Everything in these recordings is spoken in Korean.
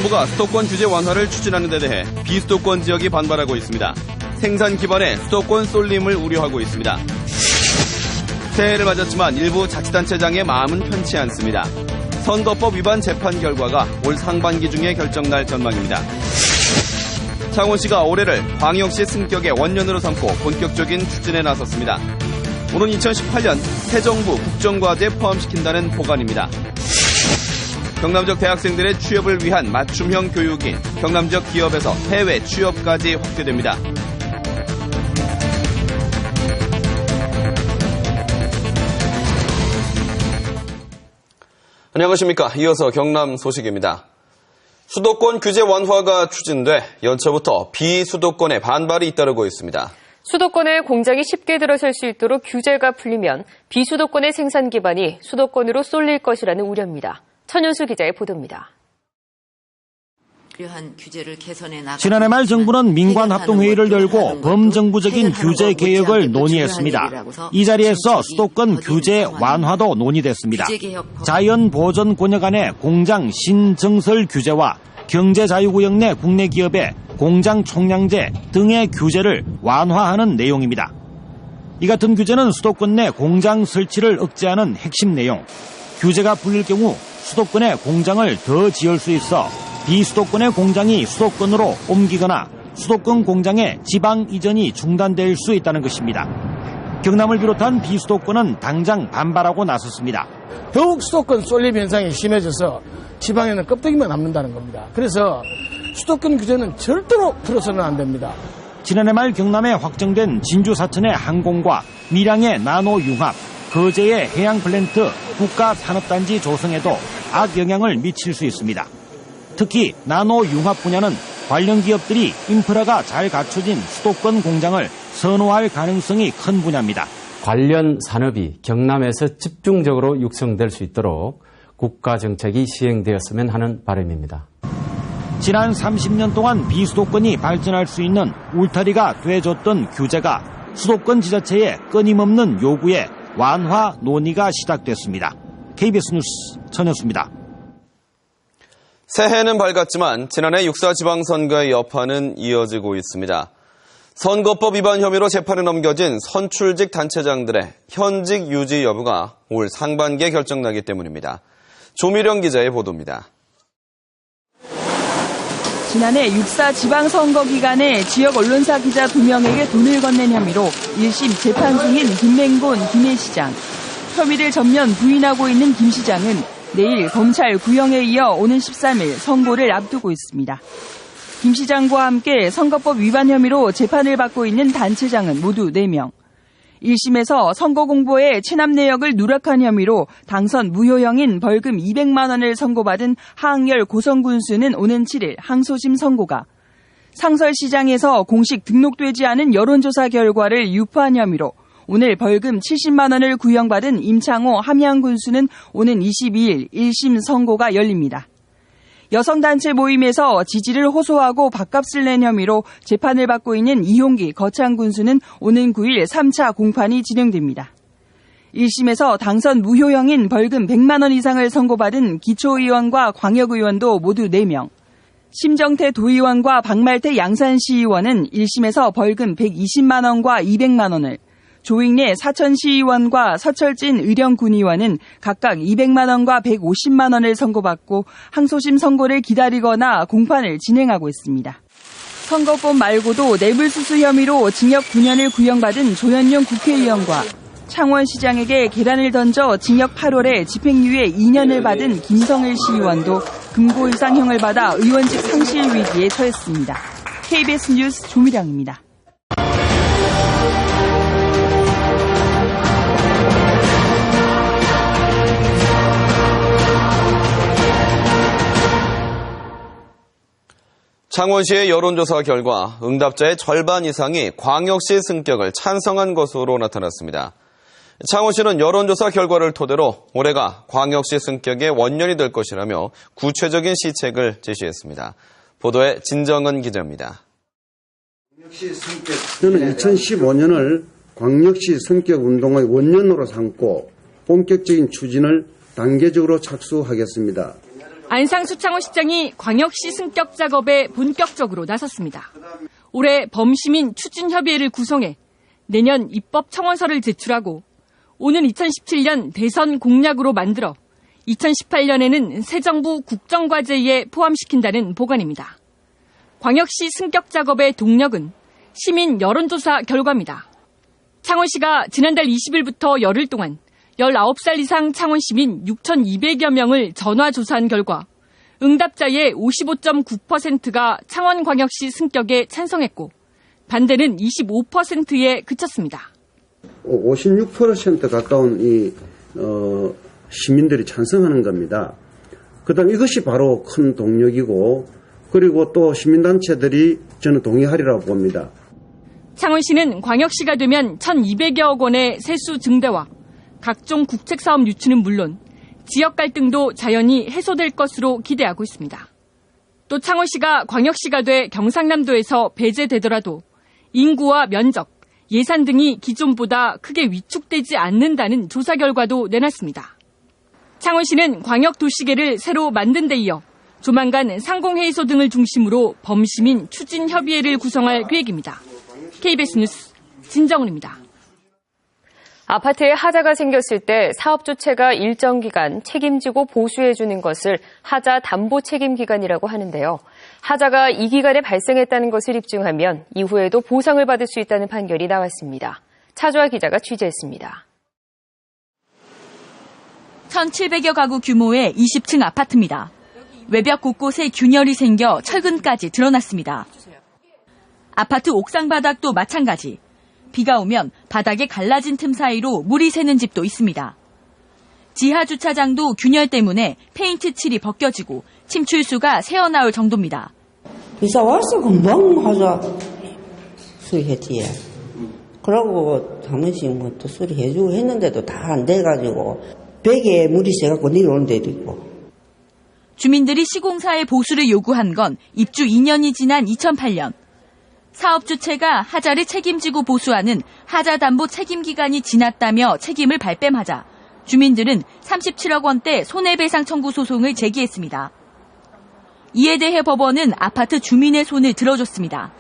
정부가 수도권 규제 완화를 추진하는 데 대해 비수도권 지역이 반발하고 있습니다. 생산 기반의 수도권 쏠림을 우려하고 있습니다. 새해를 맞았지만 일부 자치단체장의 마음은 편치 않습니다. 선거법 위반 재판 결과가 올 상반기 중에 결정날 전망입니다. 창원시가 올해를 광역시 승격의 원년으로 삼고 본격적인 추진에 나섰습니다. 오는 2018년 새 정부 국정과제에 포함시킨다는 보관입니다. 경남 지역 대학생들의 취업을 위한 맞춤형 교육이 경남 지역 기업에서 해외 취업까지 확대됩니다. 안녕하십니까. 이어서 경남 소식입니다. 수도권 규제 완화가 추진돼 연초부터 비수도권에 반발이 잇따르고 있습니다. 수도권에 공장이 쉽게 들어설 수 있도록 규제가 풀리면 비수도권의 생산 기반이 수도권으로 쏠릴 것이라는 우려입니다. 천윤수 기자의 보도입니다. 지난해 말 정부는 민관합동회의를 열고 범정부적인 규제 개혁을 논의했습니다. 이 자리에서 수도권 규제 완화도 논의됐습니다. 자연보전권역 안의 공장 신증설 규제와 경제자유구역 내 국내 기업의 공장 총량제 등의 규제를 완화하는 내용입니다. 이 같은 규제는 수도권 내 공장 설치를 억제하는 핵심 내용. 규제가 풀릴 경우 수도권에 공장을 더 지을 수 있어 비수도권의 공장이 수도권으로 옮기거나 수도권 공장의 지방 이전이 중단될 수 있다는 것입니다. 경남을 비롯한 비수도권은 당장 반발하고 나섰습니다. 더욱 수도권 쏠림 현상이 심해져서 지방에는 껍데기만 남는다는 겁니다. 그래서 수도권 규제는 절대로 풀어서는 안 됩니다. 지난해 말 경남에 확정된 진주 사천의 항공과 밀양의 나노융합, 거제의 해양플랜트 국가산업단지 조성에도 악영향을 미칠 수 있습니다. 특히 나노융합 분야는 관련 기업들이 인프라가 잘 갖춰진 수도권 공장을 선호할 가능성이 큰 분야입니다. 관련 산업이 경남에서 집중적으로 육성될 수 있도록 국가 정책이 시행되었으면 하는 바람입니다. 지난 30년 동안 비수도권이 발전할 수 있는 울타리가 돼줬던 규제가 수도권 지자체의 끊임없는 요구에 완화 논의가 시작됐습니다. KBS 뉴스 천현수입니다. 새해는 밝았지만 지난해 6.4 지방선거의 여파는 이어지고 있습니다. 선거법 위반 혐의로 재판에 넘겨진 선출직 단체장들의 현직 유지 여부가 올 상반기에 결정나기 때문입니다. 조미령 기자의 보도입니다. 지난해 6.4 지방선거 기간에 지역 언론사 기자 2명에게 돈을 건넨 혐의로 1심 재판 중인 김맹곤 김해시장. 혐의를 전면 부인하고 있는 김 시장은 내일 검찰 구형에 이어 오는 13일 선고를 앞두고 있습니다. 김 시장과 함께 선거법 위반 혐의로 재판을 받고 있는 단체장은 모두 4명. 1심에서 선거 공보에 체납 내역을 누락한 혐의로 당선 무효형인 벌금 200만 원을 선고받은 하항열 고성군수는 오는 7일 항소심 선고가, 상설시장에서 공식 등록되지 않은 여론조사 결과를 유포한 혐의로 오늘 벌금 70만 원을 구형받은 임창호 함양군수는 오는 22일 1심 선고가 열립니다. 여성단체 모임에서 지지를 호소하고 밥값을 낸 혐의로 재판을 받고 있는 이홍기 거창군수는 오는 9일 3차 공판이 진행됩니다. 1심에서 당선 무효형인 벌금 100만 원 이상을 선고받은 기초의원과 광역의원도 모두 4명. 심정태 도의원과 박말태 양산시의원은 1심에서 벌금 120만 원과 200만 원을, 조익래 사천시의원과 서철진 의령군의원은 각각 200만 원과 150만 원을 선고받고 항소심 선고를 기다리거나 공판을 진행하고 있습니다. 선거법 말고도 뇌물수수 혐의로 징역 9년을 구형받은 조현용 국회의원과 창원시장에게 계란을 던져 징역 8월에 집행유예 2년을 받은 김성일 시의원도 금고 이상형을 받아 의원직 상실 위기에 처했습니다. KBS 뉴스 조미량입니다. 창원시의 여론조사 결과 응답자의 절반 이상이 광역시 승격을 찬성한 것으로 나타났습니다. 창원시는 여론조사 결과를 토대로 올해가 광역시 승격의 원년이 될 것이라며 구체적인 시책을 제시했습니다. 보도에 진정은 기자입니다. 저는 2015년을 광역시 승격 운동의 원년으로 삼고 본격적인 추진을 단계적으로 착수하겠습니다. 안상수 창원시장이 광역시 승격 작업에 본격적으로 나섰습니다. 올해 범시민 추진협의회를 구성해 내년 입법 청원서를 제출하고 오는 2017년 대선 공약으로 만들어 2018년에는 새 정부 국정과제에 포함시킨다는 보관입니다. 광역시 승격 작업의 동력은 시민 여론조사 결과입니다. 창원시가 지난달 20일부터 열흘 동안 19살 이상 창원 시민 6,200여 명을 전화조사한 결과 응답자의 55.9%가 창원광역시 승격에 찬성했고 반대는 25%에 그쳤습니다. 56% 가까운 시민들이 찬성하는 겁니다. 그다음 이것이 바로 큰 동력이고 그리고 또 시민단체들이 저는 동의하리라고 봅니다. 창원시는 광역시가 되면 1,200여억 원의 세수 증대와 각종 국책사업 유치는 물론 지역 갈등도 자연히 해소될 것으로 기대하고 있습니다. 또 창원시가 광역시가 돼 경상남도에서 배제되더라도 인구와 면적, 예산 등이 기존보다 크게 위축되지 않는다는 조사 결과도 내놨습니다. 창원시는 광역도시계를 새로 만든 데 이어 조만간 상공회의소 등을 중심으로 범시민 추진협의회를 구성할 계획입니다. KBS 뉴스 진정은입니다. 아파트에 하자가 생겼을 때 사업주체가 일정 기간 책임지고 보수해주는 것을 하자 담보 책임 기간이라고 하는데요. 하자가 이 기간에 발생했다는 것을 입증하면 이후에도 보상을 받을 수 있다는 판결이 나왔습니다. 차주아 기자가 취재했습니다. 1,700여 가구 규모의 20층 아파트입니다. 외벽 곳곳에 균열이 생겨 철근까지 드러났습니다. 아파트 옥상 바닥도 마찬가지. 비가 오면 바닥에 갈라진 틈 사이로 물이 새는 집도 있습니다. 지하 주차장도 균열 때문에 페인트 칠이 벗겨지고 침출수가 새어나올 정도입니다. 이사 와서 금방 하자 수리했지. 그러고 한 번씩 뭐 또 수리해주고 했는데도 다 안 돼가지고 벽에 물이 새갖고 내려오는 데도 있고. 주민들이 시공사에 보수를 요구한 건 입주 2년이 지난 2008년. 사업 주체가 하자를 책임지고 보수하는 하자담보 책임기간이 지났다며 책임을 발뺌하자 주민들은 37억 원대 손해배상 청구 소송을 제기했습니다. 이에 대해 법원은 아파트 주민의 손을 들어줬습니다.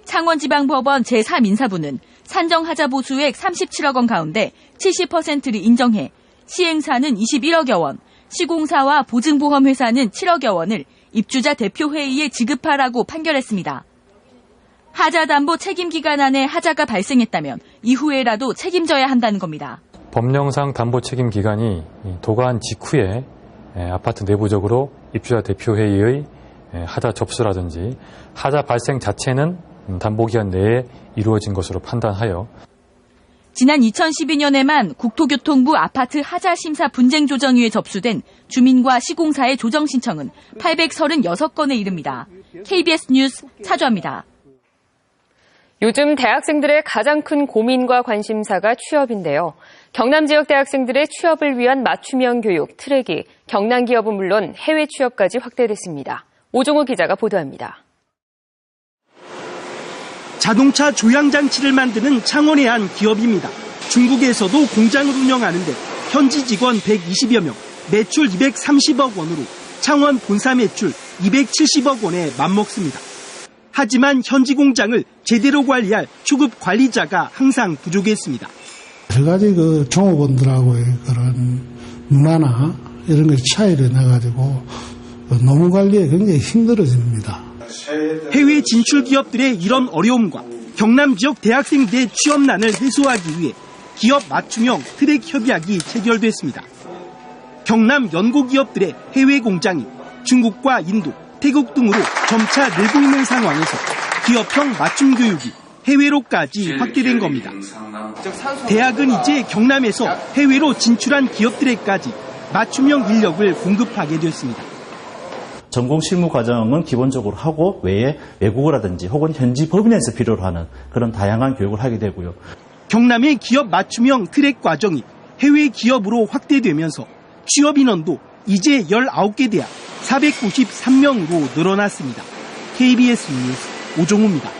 창원지방법원 제3인사부는 산정하자 보수액 37억 원 가운데 70%를 인정해 시행사는 21억여 원, 시공사와 보증보험회사는 7억여 원을 입주자 대표회의에 지급하라고 판결했습니다. 하자담보 책임기간 안에 하자가 발생했다면 이후에라도 책임져야 한다는 겁니다. 법령상 담보 책임기간이 도과한 직후에 아파트 내부적으로 입주자 대표회의의 하자 접수라든지 하자 발생 자체는 담보기간 내에 이루어진 것으로 판단하여 지난 2012년에만 국토교통부 아파트 하자심사 분쟁조정위에 접수된 주민과 시공사의 조정 신청은 836건에 이릅니다. KBS 뉴스 차주아입니다. 요즘 대학생들의 가장 큰 고민과 관심사가 취업인데요. 경남 지역 대학생들의 취업을 위한 맞춤형 교육 트랙이 경남 기업은 물론 해외 취업까지 확대됐습니다. 오종호 기자가 보도합니다. 자동차 조향장치를 만드는 창원의 한 기업입니다. 중국에서도 공장을 운영하는데 현지 직원 120여 명, 매출 230억 원으로 창원 본사 매출 270억 원에 맞먹습니다. 하지만 현지 공장을 제대로 관리할 초급 관리자가 항상 부족했습니다. 여러 가지 종업원들하고의 그런 문화나 이런 것 차이를 내가지고 노무 관리에 굉장히 힘들어집니다. 해외 진출 기업들의 이런 어려움과 경남 지역 대학생들의 취업난을 해소하기 위해 기업 맞춤형 트랙 협약이 체결됐습니다. 경남 연고기업들의 해외 공장이 중국과 인도, 태국 등으로 점차 늘고 있는 상황에서 기업형 맞춤 교육이 해외로까지 확대된 겁니다. 대학은 이제 경남에서 해외로 진출한 기업들에까지 맞춤형 인력을 공급하게 됐습니다. 전공 실무 과정은 기본적으로 하고 외에 외국어라든지 혹은 현지 법인에서 필요로 하는 그런 다양한 교육을 하게 되고요. 경남의 기업 맞춤형 트랙 과정이 해외 기업으로 확대되면서 취업 인원도 이제 19개 대학 493명으로 늘어났습니다. KBS 뉴스 오종우입니다.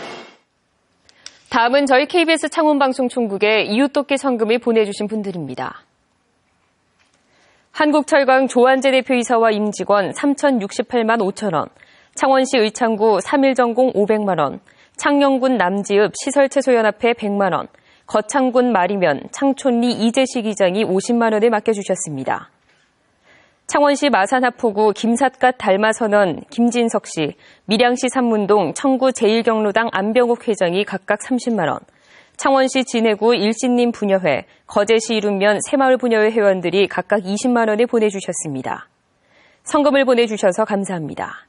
다음은 저희 KBS 창원방송 총국에 이웃돕기 성금을 보내주신 분들입니다. 한국철강 조한재 대표이사와 임직원 3,068만 5천 원, 창원시 의창구 3.1전공 500만 원, 창녕군 남지읍 시설채소연합회 100만 원, 거창군 마리면 창촌리 이재식 이장이 50만 원을 맡겨주셨습니다. 창원시 마산하포구 김삿갓 달마선원 김진석 씨, 밀양시 삼문동 청구 제1경로당 안병욱 회장이 각각 30만 원, 창원시 진해구 일신림 부녀회, 거제시 이룸면 새마을 부녀회 회원들이 각각 20만 원을 보내주셨습니다. 성금을 보내주셔서 감사합니다.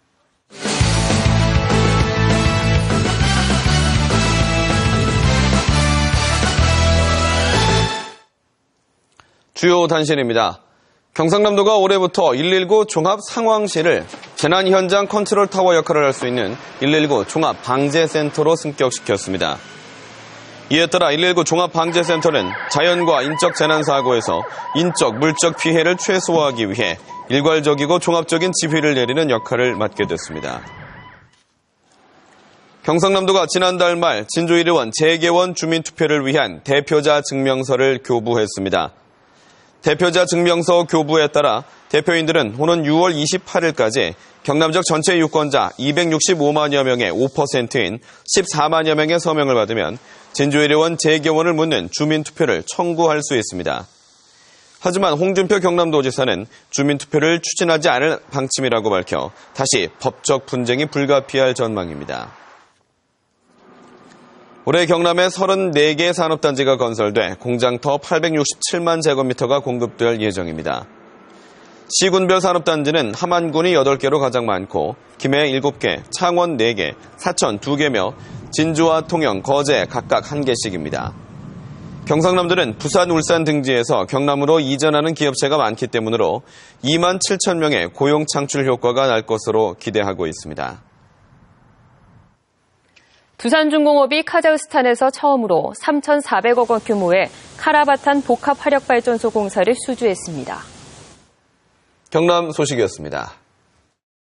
주요 단신입니다. 경상남도가 올해부터 119 종합 상황실을 재난 현장 컨트롤 타워 역할을 할 수 있는 119 종합 방재센터로 승격시켰습니다. 이에 따라 119 종합 방재센터는 자연과 인적 재난 사고에서 인적, 물적 피해를 최소화하기 위해 일괄적이고 종합적인 지휘를 내리는 역할을 맡게 됐습니다. 경상남도가 지난달 말 진주의료원 재개원 주민투표를 위한 대표자 증명서를 교부했습니다. 대표자 증명서 교부에 따라 대표인들은 오는 6월 28일까지 경남 지역 전체 유권자 265만여 명의 5%인 14만여 명의 서명을 받으면 진주의료원 재개원을 묻는 주민투표를 청구할 수 있습니다. 하지만 홍준표 경남도지사는 주민투표를 추진하지 않을 방침이라고 밝혀 다시 법적 분쟁이 불가피할 전망입니다. 올해 경남에 34개 산업단지가 건설돼 공장터 867만 제곱미터가 공급될 예정입니다. 시군별 산업단지는 함안군이 8개로 가장 많고 김해 7개, 창원 4개, 사천 2개며 진주와 통영, 거제 각각 1개씩입니다. 경상남도는 부산, 울산 등지에서 경남으로 이전하는 기업체가 많기 때문으로 2만 7천 명의 고용 창출 효과가 날 것으로 기대하고 있습니다. 두산중공업이 카자흐스탄에서 처음으로 3,400억 원 규모의 카라바탄 복합화력발전소 공사를 수주했습니다. 경남 소식이었습니다.